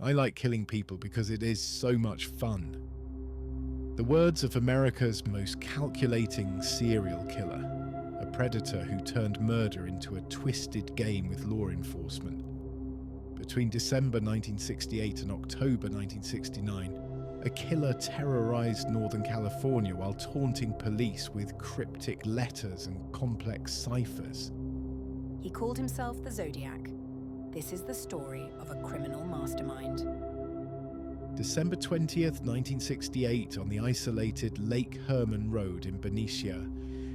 I like killing people because it is so much fun. The words of America's most calculating serial killer, a predator who turned murder into a twisted game with law enforcement. Between December 1968 and October 1969, a killer terrorized Northern California while taunting police with cryptic letters and complex ciphers. He called himself the Zodiac. This is the story of a criminal mastermind. December 20th, 1968, on the isolated Lake Herman Road in Berryessa,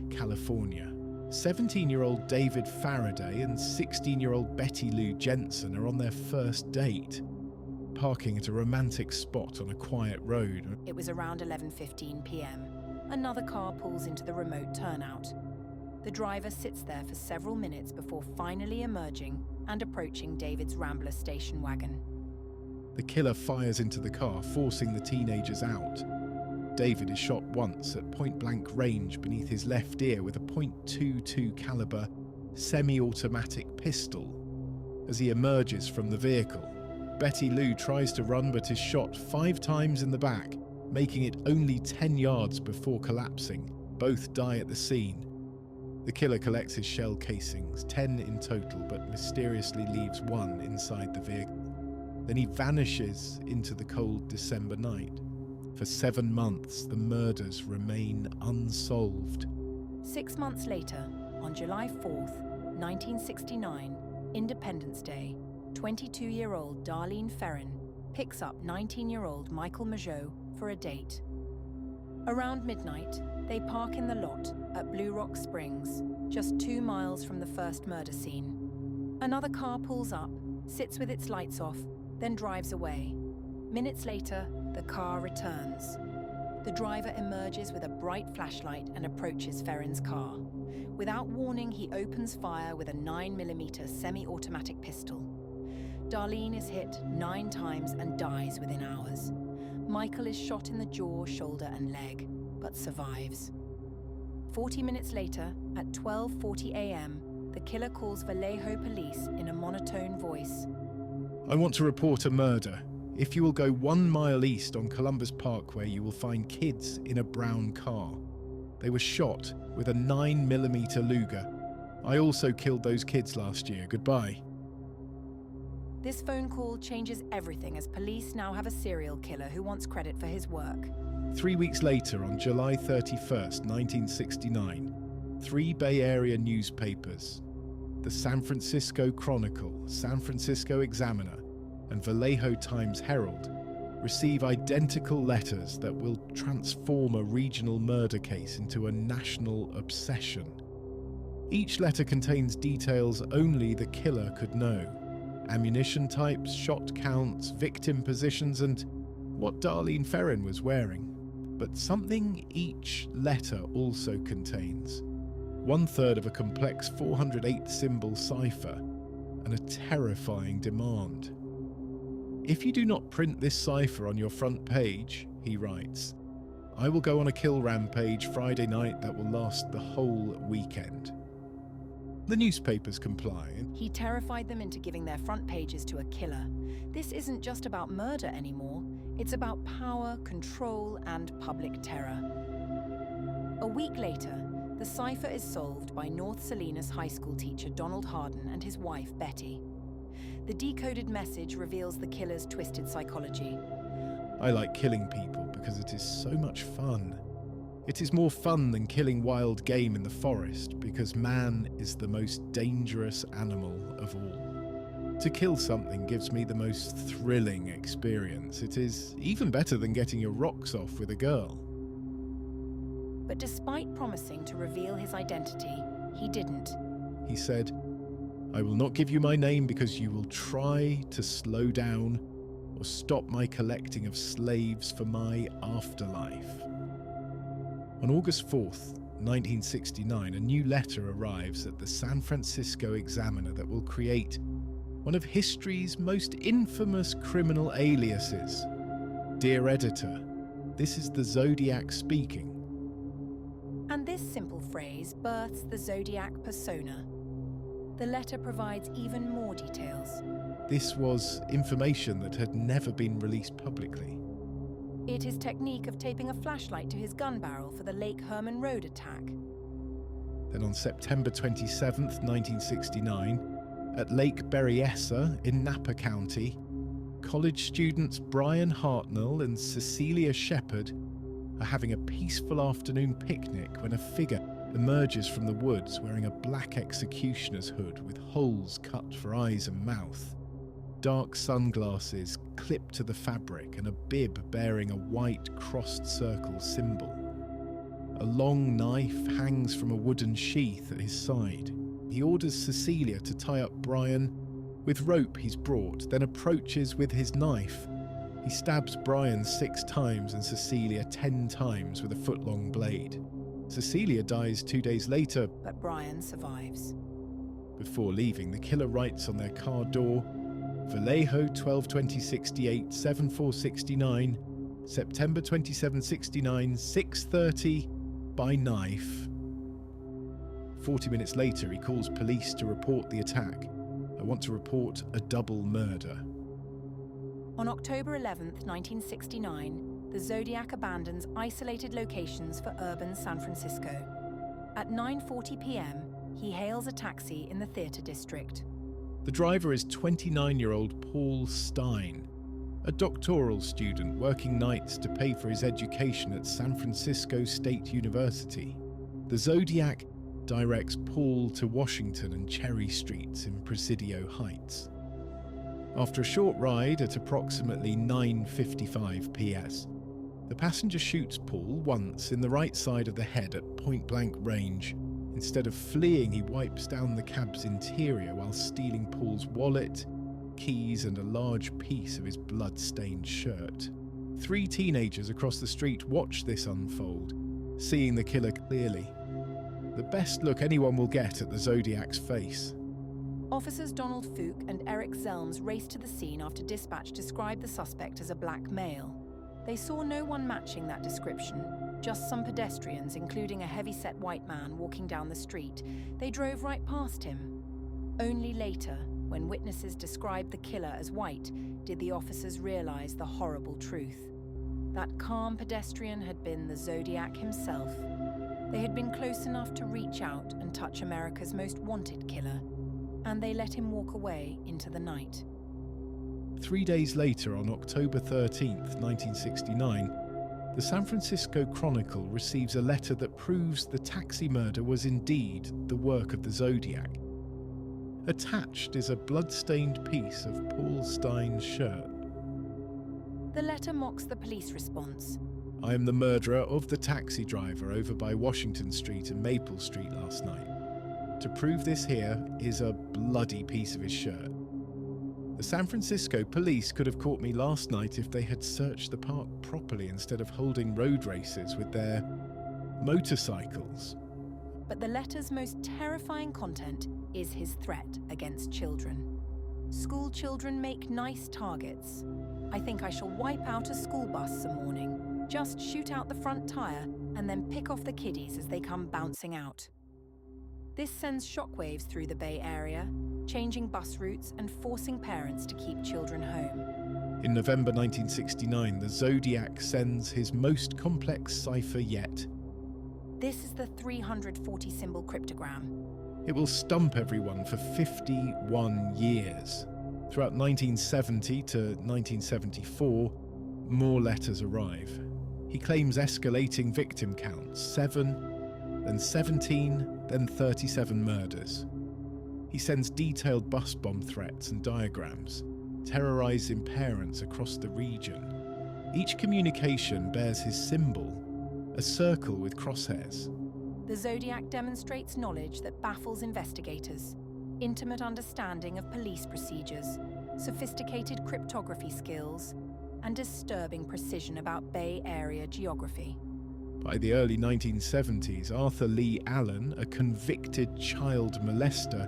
California, 17-year-old David Faraday and 16-year-old Betty Lou Jensen are on their first date, parking at a romantic spot on a quiet road. It was around 11:15 p.m. Another car pulls into the remote turnout. The driver sits there for several minutes before finally emerging and approaching David's Rambler station wagon. The killer fires into the car, forcing the teenagers out. David is shot once at point-blank range beneath his left ear with a .22 caliber semi-automatic pistol. As he emerges from the vehicle, Betty Lou tries to run but is shot 5 times in the back, making it only 10 yards before collapsing. Both die at the scene. The killer collects his shell casings, 10 in total, but mysteriously leaves 1 inside the vehicle. Then he vanishes into the cold December night. For 7 months, the murders remain unsolved. 6 months later, on July 4th, 1969, Independence Day, 22-year-old Darlene Ferrin picks up 19-year-old Michael Mageau for a date. Around midnight, they park in the lot at Blue Rock Springs, just 2 miles from the first murder scene. Another car pulls up, sits with its lights off, then drives away. Minutes later, the car returns. The driver emerges with a bright flashlight and approaches Ferrin's car. Without warning, he opens fire with a 9mm semi-automatic pistol. Darlene is hit 9 times and dies within hours. Michael is shot in the jaw, shoulder, and leg, but survives. 40 minutes later, at 12:40 a.m., the killer calls Vallejo police in a monotone voice. I want to report a murder. If you will go 1 mile east on Columbus Parkway, you will find kids in a brown car. They were shot with a 9mm Luger. I also killed those kids last year. Goodbye. This phone call changes everything as police now have a serial killer who wants credit for his work. 3 weeks later, on July 31st, 1969, 3 Bay Area newspapers, the San Francisco Chronicle, San Francisco Examiner, and Vallejo Times-Herald, receive identical letters that will transform a regional murder case into a national obsession. Each letter contains details only the killer could know: ammunition types, shot counts, victim positions, and what Darlene Ferrin was wearing. But something each letter also contains: 1/3 of a complex 408-symbol cipher and a terrifying demand. If you do not print this cipher on your front page, he writes, I will go on a kill rampage Friday night that will last the whole weekend. The newspapers comply. He terrified them into giving their front pages to a killer. This isn't just about murder anymore. It's about power, control, and public terror. A week later, the cipher is solved by North Salinas High School teacher Donald Harden and his wife, Betty. The decoded message reveals the killer's twisted psychology. I like killing people because it is so much fun. It is more fun than killing wild game in the forest because man is the most dangerous animal of all. To kill something gives me the most thrilling experience. It is even better than getting your rocks off with a girl. But despite promising to reveal his identity, he didn't. He said, I will not give you my name because you will try to slow down or stop my collecting of slaves for my afterlife. On August 4th, 1969, a new letter arrives at the San Francisco Examiner that will create one of history's most infamous criminal aliases. Dear editor, this is the Zodiac speaking. And this simple phrase births the Zodiac persona. The letter provides even more details. This was information that had never been released publicly. It is technique of taping a flashlight to his gun barrel for the Lake Herman Road attack. Then on September 27th, 1969, at Lake Berryessa in Napa County, college students Brian Hartnell and Cecilia Shepard are having a peaceful afternoon picnic when a figure emerges from the woods wearing a black executioner's hood with holes cut for eyes and mouth, dark sunglasses clipped to the fabric, and a bib bearing a white crossed circle symbol. A long knife hangs from a wooden sheath at his side. He orders Cecilia to tie up Brian with rope he's brought, then approaches with his knife. He stabs Brian 6 times and Cecilia 10 times with a foot-long blade. Cecilia dies 2 days later, But Brian survives. Before leaving, the killer writes on their car door, Vallejo 12/20/68, 7469, September 27, 69, 6:30, by knife. 40 minutes later, he calls police to report the attack. I want to report a double murder. On October 11th, 1969, the Zodiac abandons isolated locations for urban San Francisco. At 9:40 p.m., he hails a taxi in the theater district. The driver is 29-year-old Paul Stein, a doctoral student working nights to pay for his education at San Francisco State University. The Zodiac directs Paul to Washington and Cherry Streets in Presidio Heights. After a short ride at approximately 9:55 PS, the passenger shoots Paul once in the right side of the head at point-blank range. Instead of fleeing, he wipes down the cab's interior while stealing Paul's wallet, keys, and a large piece of his blood-stained shirt. 3 teenagers across the street watch this unfold, seeing the killer clearly. The best look anyone will get at the Zodiac's face. Officers Donald Fook and Eric Zelms race to the scene after dispatch described the suspect as a black male. They saw no one matching that description, just some pedestrians, including a heavy-set white man walking down the street. They drove right past him. Only later, when witnesses described the killer as white, did the officers realize the horrible truth. That calm pedestrian had been the Zodiac himself. They had been close enough to reach out and touch America's most wanted killer, and they let him walk away into the night. 3 days later, on October 13th, 1969, the San Francisco Chronicle receives a letter that proves the taxi murder was indeed the work of the Zodiac. Attached is a blood-stained piece of Paul Stein's shirt. The letter mocks the police response. I am the murderer of the taxi driver over by Washington Street and Maple Street last night. To prove this, here is a bloody piece of his shirt. The San Francisco police could have caught me last night if they had searched the park properly instead of holding road races with their motorcycles. But the letter's most terrifying content is his threat against children. School children make nice targets. I think I shall wipe out a school bus some morning. Just shoot out the front tire and then pick off the kiddies as they come bouncing out. This sends shockwaves through the Bay Area, changing bus routes and forcing parents to keep children home. In November 1969, the Zodiac sends his most complex cipher yet. This is the 340-symbol cryptogram. It will stump everyone for 51 years. Throughout 1970 to 1974, more letters arrive. He claims escalating victim counts, 7, then 17, then 37 murders. He sends detailed bus bomb threats and diagrams, terrorizing parents across the region. Each communication bears his symbol, a circle with crosshairs. The Zodiac demonstrates knowledge that baffles investigators, intimate understanding of police procedures, sophisticated cryptography skills, and disturbing precision about Bay Area geography. By the early 1970s, Arthur Lee Allen, a convicted child molester,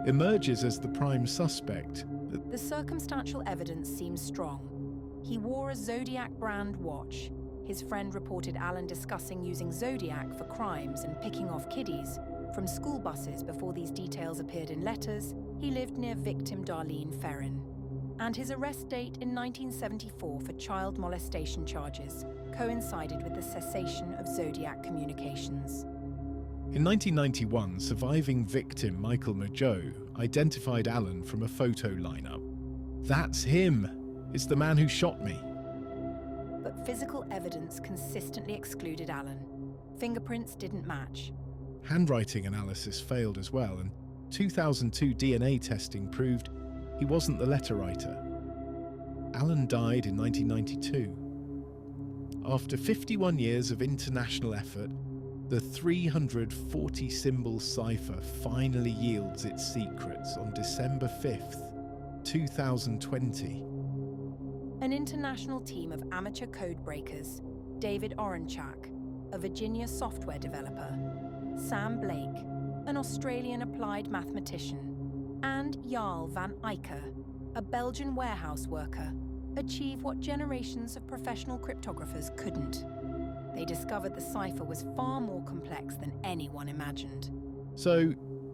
emerges as the prime suspect. The circumstantial evidence seems strong. He wore a Zodiac brand watch. His friend reported Allen discussing using Zodiac for crimes and picking off kiddies. From school buses before these details appeared in letters, he lived near victim Darlene Ferrin. And his arrest date in 1974 for child molestation charges coincided with the cessation of Zodiac communications. In 1991, surviving victim Michael Mageau identified Alan from a photo lineup. "That's him! It's the man who shot me." But physical evidence consistently excluded Alan. Fingerprints didn't match. Handwriting analysis failed as well, and 2002 DNA testing proved he wasn't the letter writer. Alan died in 1992. After 51 years of international effort, the 340-symbol cipher finally yields its secrets on December 5th, 2020. An international team of amateur code breakers, David Orenchak, a Virginia software developer, Sam Blake, an Australian applied mathematician, and Jarl van Eyck, a Belgian warehouse worker, achieve what generations of professional cryptographers couldn't. They discovered the cipher was far more complex than anyone imagined. So,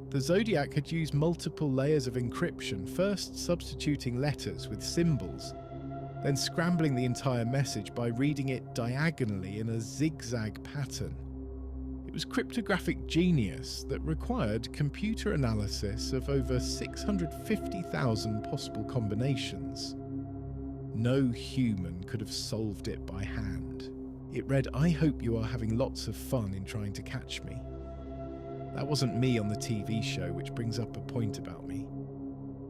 the Zodiac had used multiple layers of encryption, first substituting letters with symbols, then scrambling the entire message by reading it diagonally in a zigzag pattern. It was cryptographic genius that required computer analysis of over 650,000 possible combinations. No human could have solved it by hand. It read, "I hope you are having lots of fun in trying to catch me." That wasn't me on the TV show, which brings up a point about me.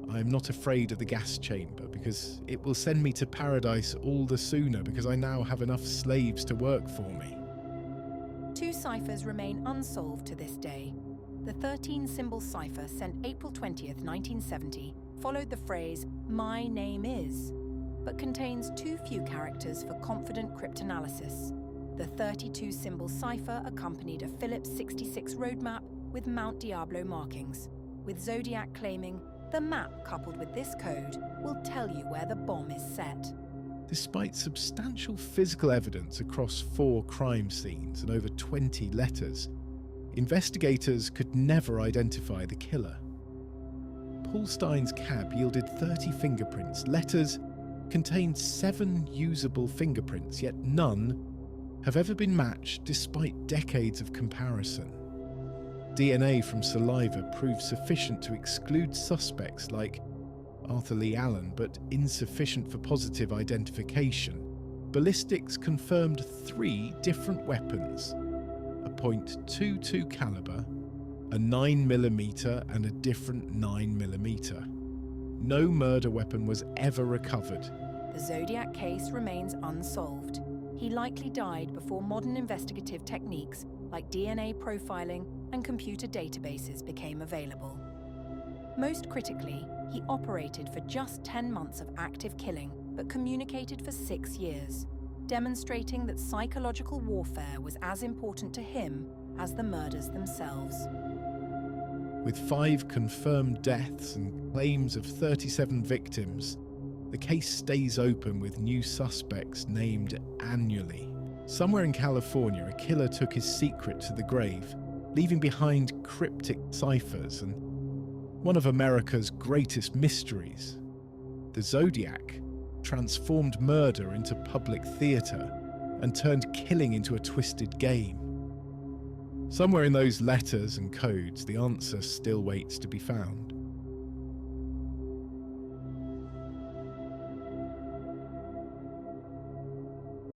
I am not afraid of the gas chamber because it will send me to paradise all the sooner because I now have enough slaves to work for me. Two ciphers remain unsolved to this day. The 13-symbol cipher sent April 20th, 1970, followed the phrase, "My name is," but contains too few characters for confident cryptanalysis. The 32-symbol cipher accompanied a Phillips 66 roadmap with Mount Diablo markings, with Zodiac claiming, "The map coupled with this code will tell you where the bomb is set." Despite substantial physical evidence across 4 crime scenes and over 20 letters, investigators could never identify the killer. Paul Stein's cab yielded 30 fingerprints. Letters contained 7 usable fingerprints, yet none have ever been matched despite decades of comparison. DNA from saliva proved sufficient to exclude suspects like Arthur Lee Allen, but insufficient for positive identification. Ballistics confirmed 3 different weapons: a .22 caliber, a 9mm and a different 9mm. No murder weapon was ever recovered. The Zodiac case remains unsolved. He likely died before modern investigative techniques like DNA profiling and computer databases became available. Most critically, he operated for just 10 months of active killing, but communicated for 6 years, demonstrating that psychological warfare was as important to him as the murders themselves. With 5 confirmed deaths and claims of 37 victims, the case stays open with new suspects named annually. Somewhere in California, a killer took his secret to the grave, leaving behind cryptic ciphers and one of America's greatest mysteries. The Zodiac transformed murder into public theatre and turned killing into a twisted game. Somewhere in those letters and codes, the answer still waits to be found.